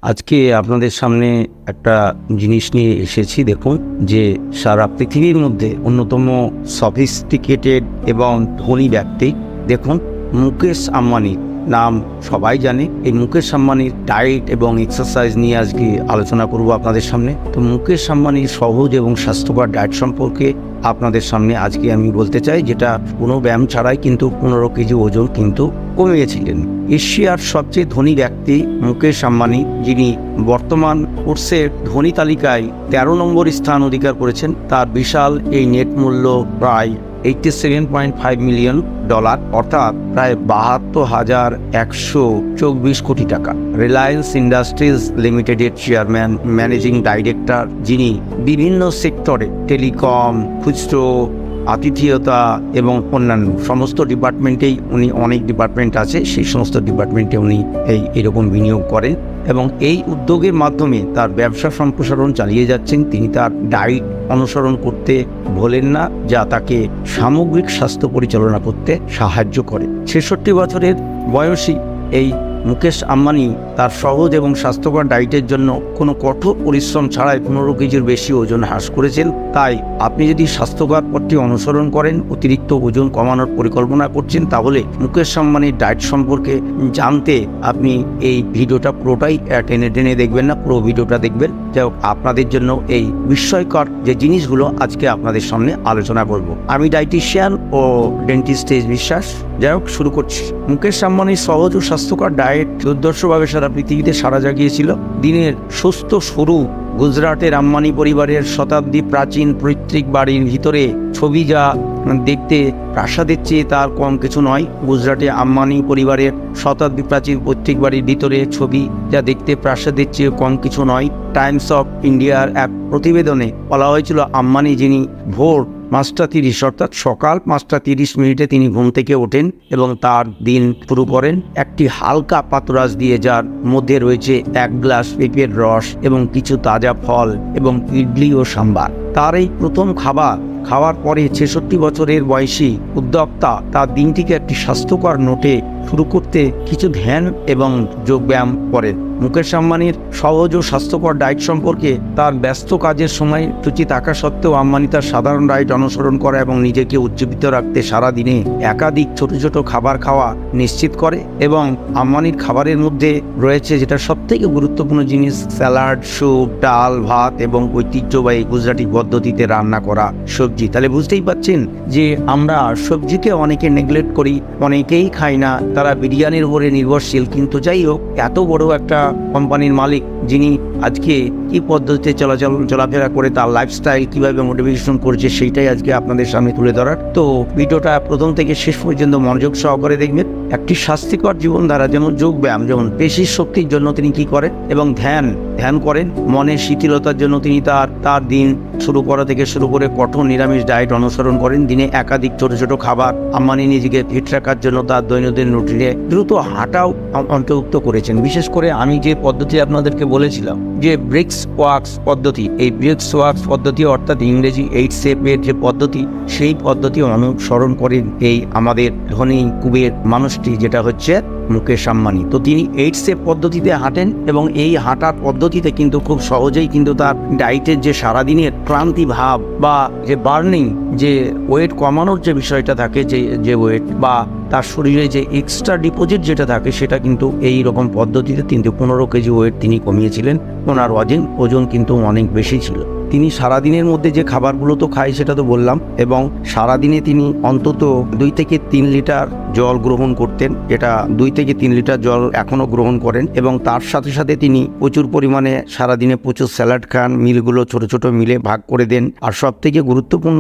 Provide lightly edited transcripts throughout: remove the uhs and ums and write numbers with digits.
আজকে আপনাদের সামনে একটা জিনিস নিয়ে এসেছি। দেখুন যে সারা পৃথিবীর মধ্যে অন্যতম সফিস্টিকেটেড এবং ধনী ব্যক্তি, দেখুন মুকেশ আম্বানি নাম সবাই জানে। এই মুকেশ আম্বানির ডায়েট এবং এক্সারসাইজ নিয়ে আজকে আলোচনা করব আপনাদের সামনে। তো মুকেশ আম্বানির সহজ এবং স্বাস্থ্যকর ডায়েট সম্পর্কে আপনাদের সামনে আজকে আমি বলতে চাই, যেটা কোনো ব্যায়াম ছাড়াই কিন্তু 15 কেজি ওজন কিন্তু কমিয়েছিলেন। এশিয়ার সবচেয়ে ধনী ব্যক্তি মুকেশ আম্বানি, যিনি বর্তমান ফোর্বসের ধনী তালিকায় 13 নম্বর স্থান অধিকার করেছেন। তার বিশাল এই নেট মূল্য প্রায় $87.5 মিলিয়ন, অর্থাৎ প্রায় 72,124 কোটি টাকা। রিলায়েন্স ইন্ডাস্ট্রিজ লিমিটেডের চেয়ারম্যান, ম্যানেজিং ডাইরেক্টর, যিনি বিভিন্ন সেক্টরে টেলিকম, খুচরো, আতিথেয়তা এবং অন্যান্য সমস্ত ডিপার্টমেন্টেই উনি, অনেক ডিপার্টমেন্ট আছে, সেই সমস্ত ডিপার্টমেন্টে উনি এরকম বিনিয়োগ করেন এবং এই উদ্যোগের মাধ্যমে তার ব্যবসা সম্প্রসারণ চালিয়ে যাচ্ছেন। তিনি তার ডায়েট অনুসরণ করতে ভোলেন না, যা তাকে সামগ্রিক স্বাস্থ্য পরিচালনা করতে সাহায্য করে। 66 বছরের বয়সী এই মুকেশ আম্বানি তার সহজ এবং স্বাস্থ্যকর ডায়েটের জন্য কোনো কঠোর পরিশ্রম ছাড়াই 15 কেজির বেশি ওজন হ্রাস করেছেন। তাই আপনি যদি স্বাস্থ্যকর পথটি অনুসরণ করেন, অতিরিক্ত ওজন কমানোর পরিকল্পনা করছেন, তাহলে মুকেশ আম্বানির ডায়েট সম্পর্কে জানতে আপনি এই ভিডিওটা পুরোটাই টেনে দেখবেন না, পুরো ভিডিওটা দেখবেন। যাই হোক, আপনাদের জন্য এই বিস্ময়কর যে জিনিসগুলো আজকে আপনাদের সামনে আলোচনা করব। আমি ডায়েটিশিয়ান ও ডেন্টিস্ট বিশ্বাস। যাই হোক, শুরু করছি। মুকেশ আম্বানির সহজ ও স্বাস্থ্যকর ডায়েট দুর্ধর্ষভাবে সারা পৃথিবীতে সাড়া জাগিয়েছিল। দিনের সুস্থ শুরু গুজরাটের আম্বানি পরিবারের শতাব্দী প্রাচীন পৈতৃক বাড়ির ভিতরে ছবি, যা দেখতে প্রাসাদের চেয়ে তার কম কিছু নয়। গুজরাটে আম্বানি পরিবারের শতাব্দী প্রাচীন পৈতৃক বাড়ির ভিতরে ছবি, যা দেখতে প্রাসাদের চেয়ে কম কিছু নয়। টাইমস অফ ইন্ডিয়ার এক প্রতিবেদনে বলা হয়েছিল, আম্বানি, যিনি ভোর 5:30 অর্থাৎ সকাল 5:30 তিনি ঘুম থেকে ওঠেন এবং তার দিন শুরু করেন একটি হালকা পাতরাস দিয়ে, যার মধ্যে রয়েছে 1 গ্লাস পেঁপের রস এবং কিছু তাজা ফল এবং ইডলি ও সাম্বার। তার এই প্রথম খাওয়ার পরে 66 বছরের বয়সী উদ্যোক্তা তার দিনটিকে একটি স্বাস্থ্যকর নোটে শুরু করতে কিছু ধ্যান এবং যোগব্যায়াম করেন। মুকেশ আম্বানির সহজ ও স্বাস্থ্যকর ডায়েট সম্পর্কে তার ব্যস্ত কাজের সময় সূচি থাকা সত্ত্বেও আম্বানি তার সাধারণ ডায়েট অনুসরণ করা এবং নিজেকে উজ্জীবিত রাখতে সারা দিনে একাধিক ছোট ছোট খাবার খাওয়া নিশ্চিত করে। এবং আম্বানির খাবারের মধ্যে রয়েছে, যেটা সবথেকে গুরুত্বপূর্ণ জিনিস, স্যালাড, স্যুপ, ডাল, ভাত এবং ঐতিহ্যবাহী গুজরাটি পদ্ধতিতে রান্না করা সবজি। তাহলে বুঝতেই পাচ্ছেন যে আমরা সবজিকে অনেকে নেগলেক্ট করি, অনেকেই খাই না, তারা বিরিয়ানির উপরে নির্ভরশীল। কিন্তু যাই হোক, এত বড় একটা কোম্পানির মালিক, যিনি আজকে কি পদ্ধতিতে চলাফেরা করে, তার লাইফস্টাইল কিভাবে মডিফিকেশন করছে, সেইটাই আজকে আপনাদের সামনে তুলে ধরার। তো ভিডিওটা প্রথম থেকে শেষ পর্যন্ত মনোযোগ সহকারে দেখবেন। একটি স্বাস্থ্যকর জীবনধারা, যেমন যোগব্যায়াম, যেমন পেশির শক্তির জন্য তিনি কি করেন, এবং ধ্যান করেন। মনের শিথিলতার জন্য তিনি তার দিন শুরু করা থেকে শুরু করে কঠোর নিরামিষ ডায়েট অনুসরণ করেন। দিনে একাধিক ছোট ছোট খাবার। আম্বানি নিজেকে ফিট রাখার জন্য তার দৈনন্দিন রুটিনে দ্রুত হাঁটাও অন্তর্ভুক্ত করেছেন। বিশেষ করে আমি যে পদ্ধতি আপনাদেরকে বলেছিলাম, যে ব্রিক্স ওয়ার্কস পদ্ধতি, এই ব্রিক্স ওয়ার্কস পদ্ধতি অর্থাৎ ইংরেজি 8 স্টেপের যে পদ্ধতি, সেই পদ্ধতি অনুসরণ করেন এই আমাদের ধনী কুবের মানুষটি, যেটা হচ্ছে মুকেশ আম্বানি। তো তিনি 8 স্টেপ পদ্ধতিতে হাঁটেন এবং এই হাঁটার পদ্ধতিতে কিন্তু খুব সহজেই কিন্তু তার ডায়েটের যে সারাদিনের ক্লান্তি ভাব বা যে বার্নিং, যে ওয়েট কমানোর যে বিষয়টা থাকে, যে ওয়েট বা তার শরীরে যে এক্সট্রা ডিপোজিট যেটা থাকে, সেটা কিন্তু এই রকম পদ্ধতিতে 15 কেজি ওয়েট তিনি কমিয়েছিলেন। ওনার ওজন কিন্তু অনেক বেশি ছিল। তিনি সারাদিনের মধ্যে যে খাবারগুলো তো খায় সেটা তো বললাম, এবং সারাদিনে তিনি অন্তত 2 থেকে 3 লিটার জল গ্রহণ করতেন, যেটা 2 থেকে 3 লিটার জল এখনও গ্রহণ করেন। এবং তার সাথে সাথে তিনি প্রচুর পরিমাণে সারাদিনে প্রচুর স্যালাড খান, মিলগুলো ছোট ছোট মিলে ভাগ করে দেন। আর সব থেকে গুরুত্বপূর্ণ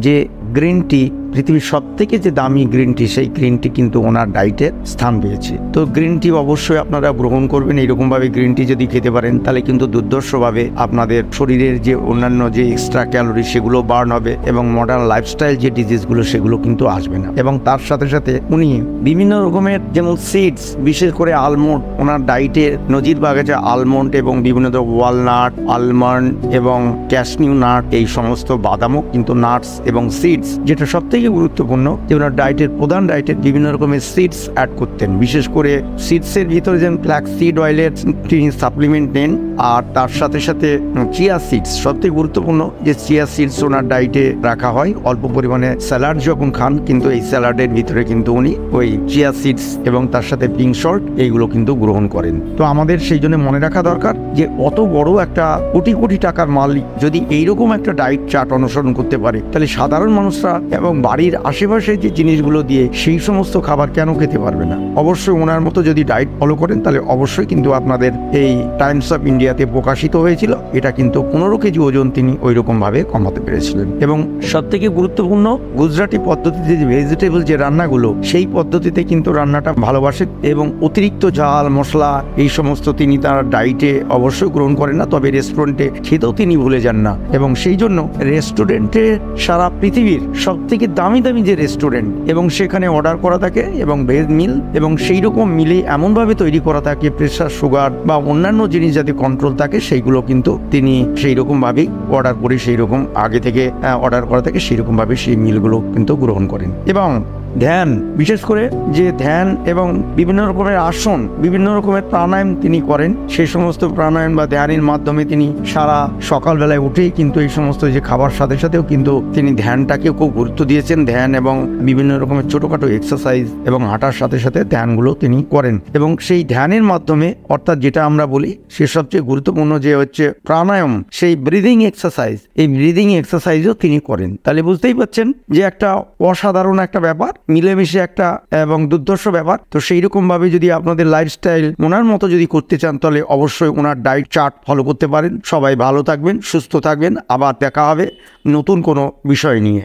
যে গ্রিন টি, পৃথিবীর সব থেকে যে দামি গ্রিন টি, সেই গ্রিন টি কিন্তু ওনার ডায়েটে স্থান পেয়েছে। তো গ্রিন টি অবশ্যই আপনারা গ্রহণ করবেন। এইরকমভাবে গ্রিন টি যদি খেতে পারেন, তাহলে কিন্তু দুর্ধর্ষভাবে আপনাদের শরীরের যে অন্যান্য যে এক্সট্রা ক্যালোরি, সেগুলো বার্ন হবে এবং মডার্ন লাইফস্টাইল যে ডিজিজগুলো, সেগুলো কিন্তু আসবে না। এবং তার সাথে সাথে উনি বিভিন্ন রকমের, যেমন সিডস, বিশেষ করে আলমন্ড, ওনার ডায়েটের নজির বাগেছে আলমন্ড এবং বিভিন্ন ওয়ালনাট, আলমন্ড এবং ক্যাশনিউ নাট, এই সমস্ত বাদামও কিন্তু নাটস এবং সিডস, যেটা সবথেকে থেকে গুরুত্বপূর্ণ যে ওনার ডায়েটের প্রধান ডায়েটের বিভিন্ন রকমের সিডস অ্যাড করতেন, বিশেষ করে সিডসের ভিতরে যেন ফ্ল্যাক্স সিড অয়েলের তিনি সাপ্লিমেন্ট নেন, আর তার সাথে সাথে চিয়া সিডস, সবথেকে গুরুত্বপূর্ণ যে চিয়া সিডস ওনার ডায়েটে রাখা হয়। অল্প পরিমাণে স্যালাড যখন খান, কিন্তু এই স্যালাডের ভিতরে কিন্তু উনি ওই চিয়া সিডস এবং তার সাথে পিঙ্ক সল্ট এইগুলো কিন্তু গ্রহণ করেন। তো আমাদের সেই জন্য মনে রাখা দরকার যে অত বড় একটা কোটি কোটি টাকার মালিক যদি এইরকম একটা ডায়েট চার্ট অনুসরণ করতে পারে, তাহলে সাধারণ মানুষরা এবং বাড়ির আশেপাশে যে জিনিসগুলো দিয়ে সেই সমস্ত খাবার কেন খেতে পারবে না? অবশ্যই ওনার মতো যদি ডায়েট ফলো করেন তাহলে অবশ্যই কিন্তু আপনাদের এই টাইমস অফ ইন্ডিয়াতে প্রকাশিত হয়েছিল, এটা কিন্তু 15 কেজি ওজন তিনি ওই রকম ভাবে কমাতে পেরেছিলেন। এবং সব থেকে গুরুত্বপূর্ণ, গুজরাটি পদ্ধতিতে যে ভেজিটেবল যে রান্নাগুলো, সেই পদ্ধতিতে কিন্তু রান্নাটা ভালোবাসেন এবং অতিরিক্ত ঝাল মশলা এই সমস্ত তিনি তার ডায়েটে অবশ্যই গ্রহণ করেন না, তবে রেস্টুরেন্টে খেতেও তিনি ভুলে যান না। এবং সেই জন্য রেস্টুরেন্টে সারা পৃথিবীর সব থেকে দামি দামি যে রেস্টুরেন্ট এবং সেখানে অর্ডার করা থাকে এবং ভেজ মিল, এবং সেই রকম মিলে এমনভাবে তৈরি করা থাকে প্রেসার সুগার বা অন্যান্য জিনিস যাতে কন্ট্রোল থাকে, সেইগুলো কিন্তু তিনি সেই রকম ভাবেই অর্ডার করে সেই রকম আগে থেকে অর্ডার করা থাকে সেই রকম ভাবে সেই মিলগুলো কিন্তু গ্রহণ করেন। এবং ধ্যান, বিশেষ করে যে ধ্যান এবং বিভিন্ন রকমের আসন, বিভিন্ন রকমের প্রাণায়াম তিনি করেন, সেই সমস্ত প্রাণায়াম বা ধ্যানের মাধ্যমে তিনি সারা সকালবেলায় উঠেই কিন্তু এই সমস্ত যে খাবার সাথে সাথেও কিন্তু তিনি ধ্যানটাকেও খুব গুরুত্ব দিয়েছেন। ধ্যান এবং বিভিন্ন রকমের ছোটোখাটো এক্সারসাইজ এবং হাঁটার সাথে সাথে ধ্যানগুলো তিনি করেন। এবং সেই ধ্যানের মাধ্যমে, অর্থাৎ যেটা আমরা বলি সে সবচেয়ে গুরুত্বপূর্ণ যে হচ্ছে প্রাণায়াম, সেই ব্রিদিং এক্সারসাইজ, এই ব্রিদিং এক্সারসাইজও তিনি করেন। তাহলে বুঝতেই পারছেন যে একটা অসাধারণ একটা ব্যাপার, মিলেমিশে একটা এবং দুর্ধর্ষ ব্যাপার। তো সেই রকম ভাবে যদি আপনাদের লাইফস্টাইল ওনার মতো যদি করতে চান, তাহলে অবশ্যই ওনার ডায়েট চার্ট ফলো করতে পারেন। সবাই ভালো থাকবেন, সুস্থ থাকবেন, আবার দেখা হবে নতুন কোনো বিষয় নিয়ে।